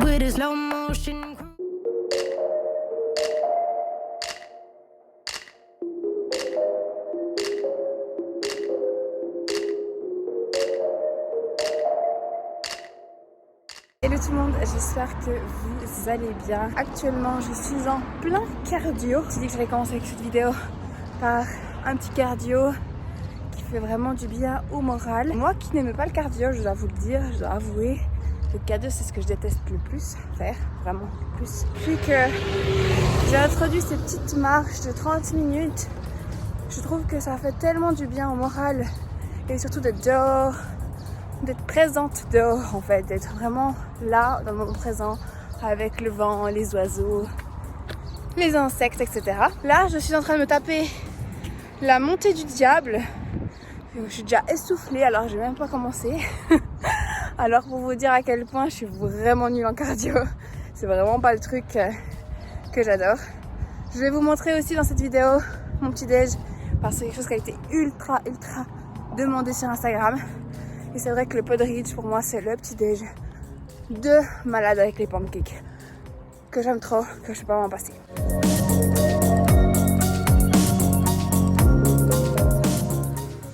with a slow motion. Hello tout le monde, j'espère que vous allez bien. Actuellement, je suis en plein cardio. J'ai dit que j'allais commencer avec cette vidéo par un petit cardio qui fait vraiment du bien au moral. Moi qui n'aime pas le cardio, je dois vous le dire, je dois avouer, le cardio c'est ce que je déteste le plus faire, vraiment le plus. Depuis que j'ai introduit ces petites marches de 30 minutes, je trouve que ça fait tellement du bien au moral et surtout d'être dehors, d'être présente dehors en fait, d'être vraiment là dans le moment présent avec le vent, les oiseaux, les insectes, etc. Là, je suis en train de me taper la montée du diable. Je suis déjà essoufflée alors j'ai même pas commencé. Alors pour vous dire à quel point je suis vraiment nulle en cardio, c'est vraiment pas le truc que j'adore. Je vais vous montrer aussi dans cette vidéo mon petit déj parce que c'est quelque chose qui a été ultra demandé sur Instagram. Et c'est vrai que le Podridge pour moi c'est le petit déj de malade avec les pancakes que j'aime trop, que je peux pas m'en passer.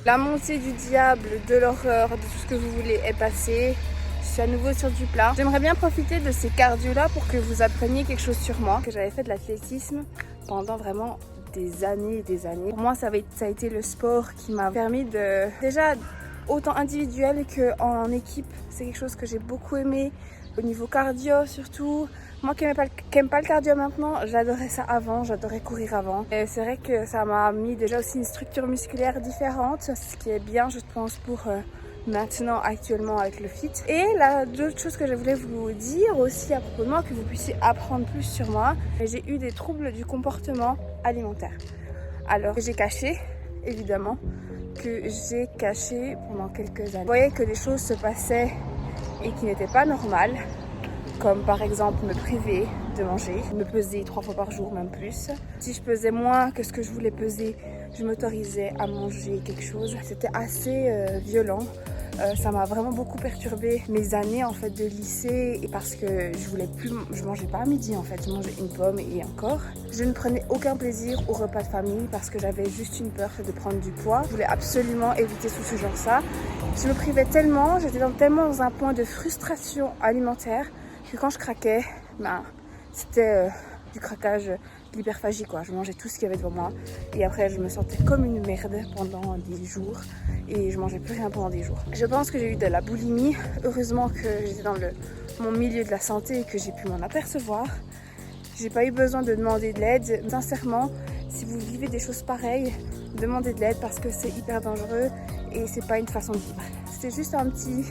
La montée du diable, de l'horreur, de tout ce que vous voulez est passée. Je suis à nouveau sur du plat. J'aimerais bien profiter de ces cardio là pour que vous appreniez quelque chose sur moi. Que j'avais fait de l'athlétisme pendant vraiment des années et des années. Pour moi ça a été le sport qui m'a permis de déjà autant individuel qu'en équipe. C'est quelque chose que j'ai beaucoup aimé. Au niveau cardio surtout. Moi qui n'aime pas le cardio maintenant, j'adorais ça avant, j'adorais courir avant. Et c'est vrai que ça m'a mis déjà aussi une structure musculaire différente, ce qui est bien je pense pour maintenant actuellement avec le fit. Et l'autre chose que je voulais vous dire aussi à propos de moi, que vous puissiez apprendre plus sur moi, j'ai eu des troubles du comportement alimentaire. Alors j'ai caché, évidemment, pendant quelques années. Je voyais que des choses se passaient et qui n'étaient pas normales, comme par exemple me priver de manger, me peser 3 fois par jour, même plus. Si je pesais moins que ce que je voulais peser, je m'autorisais à manger quelque chose. C'était assez violent. Ça m'a vraiment beaucoup perturbé mes années en fait de lycée et parce que je mangeais pas à midi en fait, je mangeais une pomme et encore. Je ne prenais aucun plaisir au repas de famille parce que j'avais juste une peur de prendre du poids. Je voulais absolument éviter tout ce genre ça. Je me privais tellement, j'étais tellement dans un point de frustration alimentaire que quand je craquais, c'était du craquage, de l'hyperphagie quoi. Je mangeais tout ce qu'il y avait devant moi et après je me sentais comme une merde pendant des jours et je mangeais plus rien pendant des jours. Je pense que j'ai eu de la boulimie. Heureusement que j'étais dans mon milieu de la santé et que j'ai pu m'en apercevoir. J'ai pas eu besoin de demander de l'aide. Sincèrement, si vous vivez des choses pareilles, demandez de l'aide parce que c'est hyper dangereux et c'est pas une façon de vivre. C'était juste un petit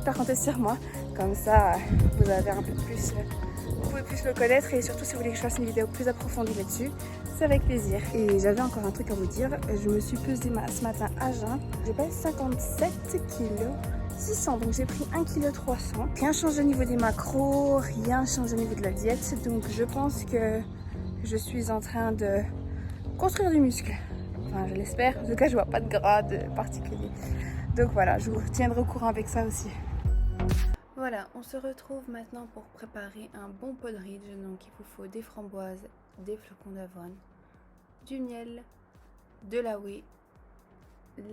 parenthèse sur moi, comme ça vous avez un peu plus, vous pouvez plus le connaître et surtout si vous voulez que je fasse une vidéo plus approfondie là-dessus, c'est avec plaisir. Et j'avais encore un truc à vous dire, je me suis pesée ce matin à jeun, j'ai passé 57 kg 600, donc j'ai pris 1,3 kg. Rien changé au niveau des macros, rien changé au niveau de la diète, donc je pense que je suis en train de construire du muscle. Enfin, je l'espère. En tout cas, je vois pas de gras particulier. Donc voilà, je vous tiendrai au courant avec ça aussi. Voilà, on se retrouve maintenant pour préparer un bon Podridge. Donc il vous faut des framboises, des flocons d'avoine, du miel, de la whey,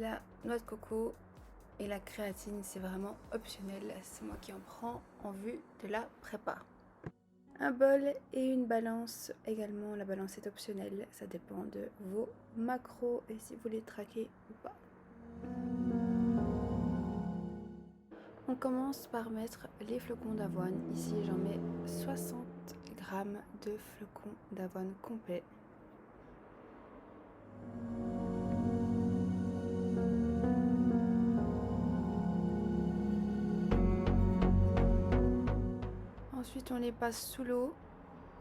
la noix de coco et la créatine. C'est vraiment optionnel. C'est moi qui en prends en vue de la prépa. Un bol et une balance également. La balance est optionnelle, ça dépend de vos macros et si vous les traquez ou pas. On commence par mettre les flocons d'avoine. Ici j'en mets 60 g de flocons d'avoine complets. Ensuite on les passe sous l'eau.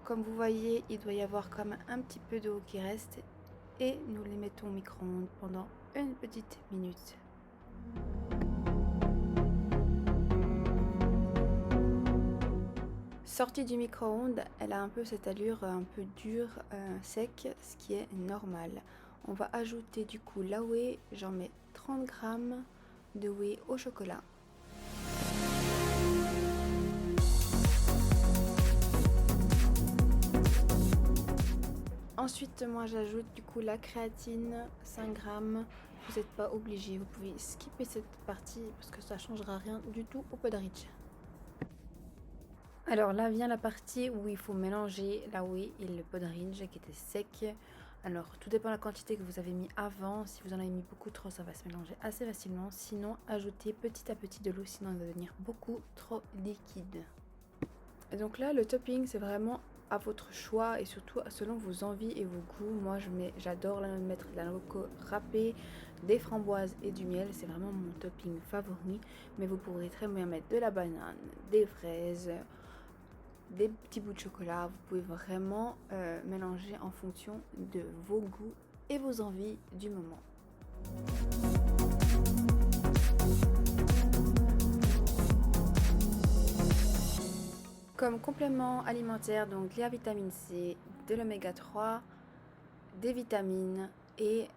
Comme vous voyez, il doit y avoir comme un petit peu d'eau qui reste et nous les mettons au micro-ondes pendant une petite minute. Sortie du micro-ondes, elle a un peu cette allure un peu dure, sec, ce qui est normal. On va ajouter du coup la whey, j'en mets 30 g de whey au chocolat. Ensuite, moi j'ajoute du coup la créatine, 5 grammes. Vous n'êtes pas obligé, vous pouvez skipper cette partie parce que ça changera rien du tout au Podaric. Alors là vient la partie où il faut mélanger la whey et le Podaric qui était sec. Alors tout dépend de la quantité que vous avez mis avant. Si vous en avez mis beaucoup trop, ça va se mélanger assez facilement. Sinon, ajoutez petit à petit de l'eau, sinon il va devenir beaucoup trop liquide. Et donc là, le topping, c'est vraiment à votre choix et surtout selon vos envies et vos goûts. Moi, j'adore mettre de la coco râpée, des framboises et du miel. C'est vraiment mon topping favori. Mais vous pourrez très bien mettre de la banane, des fraises, des petits bouts de chocolat. Vous pouvez vraiment mélanger en fonction de vos goûts et vos envies du moment. Comme complément alimentaire, donc la vitamine C, de l'oméga 3, des vitamines et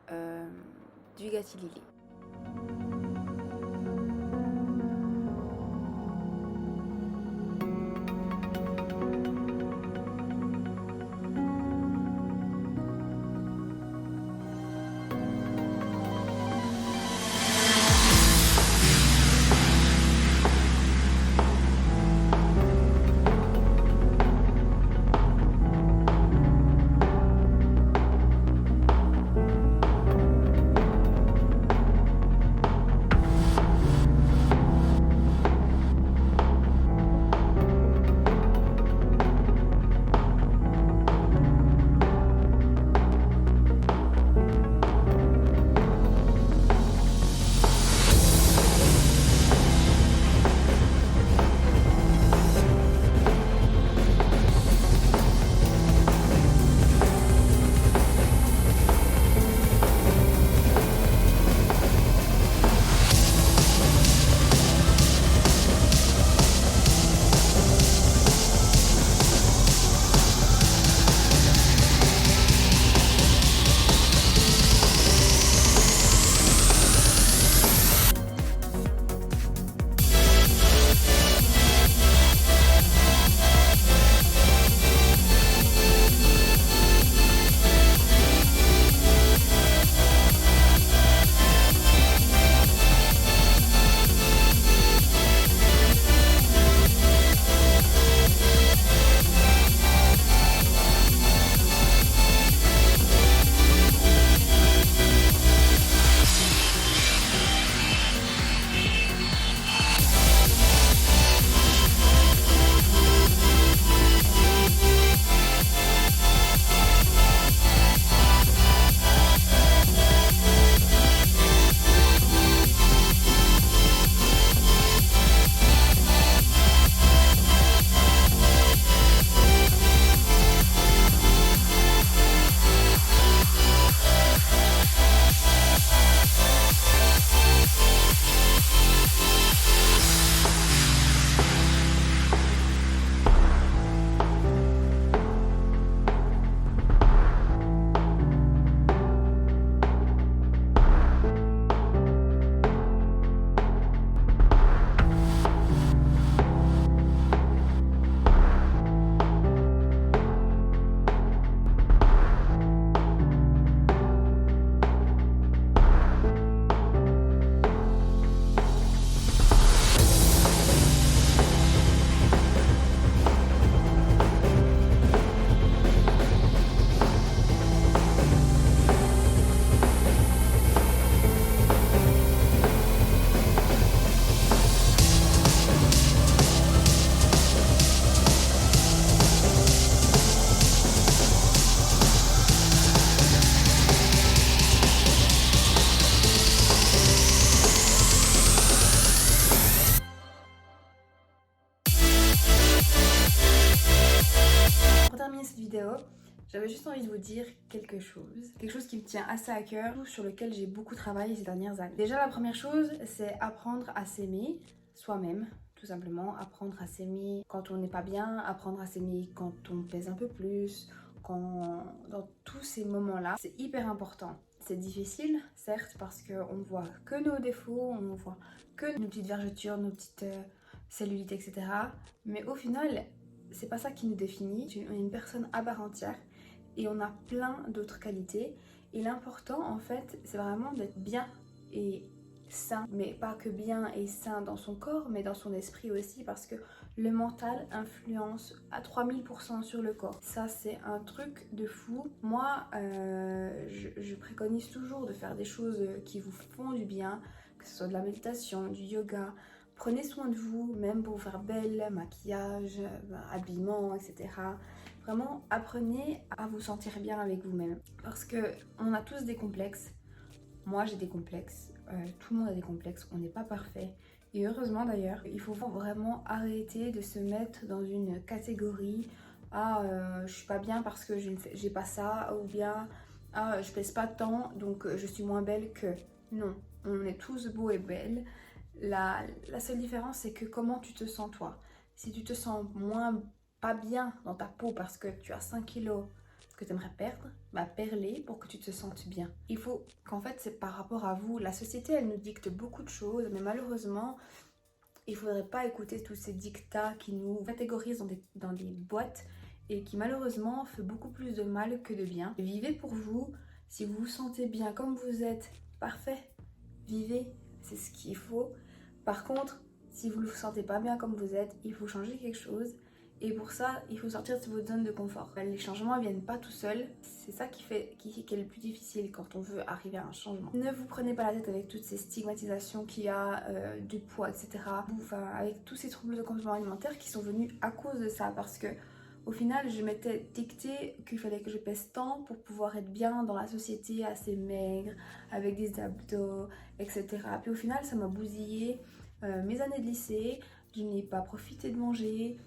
du gatilili. Cette vidéo, j'avais juste envie de vous dire quelque chose qui me tient assez à cœur, sur lequel j'ai beaucoup travaillé ces dernières années. Déjà, la première chose, c'est apprendre à s'aimer soi-même, tout simplement. Apprendre à s'aimer quand on n'est pas bien, apprendre à s'aimer quand on pèse un peu plus, dans tous ces moments-là, c'est hyper important. C'est difficile, certes, parce qu'on ne voit que nos défauts, on ne voit que nos petites vergetures, nos petites cellulites, etc. Mais au final, c'est pas ça qui nous définit. On est une personne à part entière et on a plein d'autres qualités. Et l'important en fait, c'est vraiment d'être bien et sain, mais pas que bien et sain dans son corps, mais dans son esprit aussi, parce que le mental influence à 3000% sur le corps. Ça, c'est un truc de fou. Moi, je préconise toujours de faire des choses qui vous font du bien, que ce soit de la méditation, du yoga. Prenez soin de vous, même pour vous faire belle, maquillage, habillement, etc. Vraiment, apprenez à vous sentir bien avec vous-même. Parce que on a tous des complexes. Moi, j'ai des complexes. Tout le monde a des complexes. On n'est pas parfait. Et heureusement d'ailleurs, il faut vraiment arrêter de se mettre dans une catégorie. Ah, je suis pas bien parce que j'ai pas ça. Ou bien, ah, je pèse pas tant, donc je suis moins belle que. Non, on est tous beaux et belles. La seule différence, c'est que comment tu te sens toi. Si tu te sens moins pas bien dans ta peau parce que tu as 5 kilos que tu aimerais perdre, bah perds-les pour que tu te sentes bien. Il faut qu'en fait, c'est par rapport à vous. La société, elle nous dicte beaucoup de choses, mais malheureusement, il faudrait pas écouter tous ces dictats qui nous catégorisent dans des boîtes et qui malheureusement fait beaucoup plus de mal que de bien. Vivez pour vous. Si vous vous sentez bien comme vous êtes, parfait. Vivez, c'est ce qu'il faut. Par contre, si vous ne vous sentez pas bien comme vous êtes, il faut changer quelque chose. Et pour ça, il faut sortir de votre zone de confort. Les changements ne viennent pas tout seuls. C'est ça qui est le plus difficile quand on veut arriver à un changement. Ne vous prenez pas la tête avec toutes ces stigmatisations qu'il y a, du poids, etc. Enfin, avec tous ces troubles de comportement alimentaire qui sont venus à cause de ça. Parce que au final, je m'étais dicté qu'il fallait que je pèse tant pour pouvoir être bien dans la société, assez maigre, avec des abdos, etc. Puis au final, ça m'a bousillé mes années de lycée. Je n'ai pas profité de manger.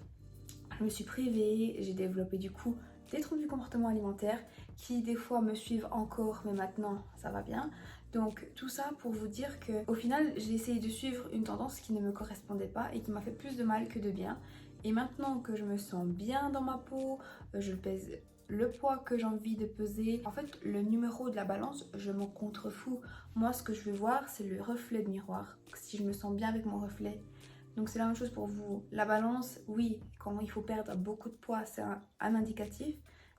Je me suis privée, j'ai développé du coup des troubles du comportement alimentaire qui des fois me suivent encore, mais maintenant ça va bien. Donc tout ça pour vous dire que au final j'ai essayé de suivre une tendance qui ne me correspondait pas et qui m'a fait plus de mal que de bien. Et maintenant que je me sens bien dans ma peau, je pèse le poids que j'ai envie de peser. En fait, le numéro de la balance, je m'en contrefous. Moi, ce que je veux voir, c'est le reflet de miroir. Si je me sens bien avec mon reflet. Donc c'est la même chose pour vous. La balance, oui, quand il faut perdre beaucoup de poids, c'est un indicatif.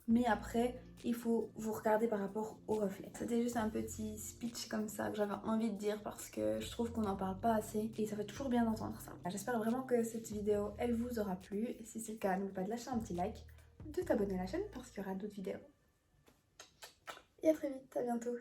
Mais après, il faut vous regarder par rapport au reflet. C'était juste un petit speech comme ça que j'avais envie de dire parce que je trouve qu'on n'en parle pas assez et ça fait toujours bien d'entendre ça. J'espère vraiment que cette vidéo, elle vous aura plu. Et si c'est le cas, n'oublie pas de lâcher un petit like, de t'abonner à la chaîne parce qu'il y aura d'autres vidéos. Et à très vite, à bientôt.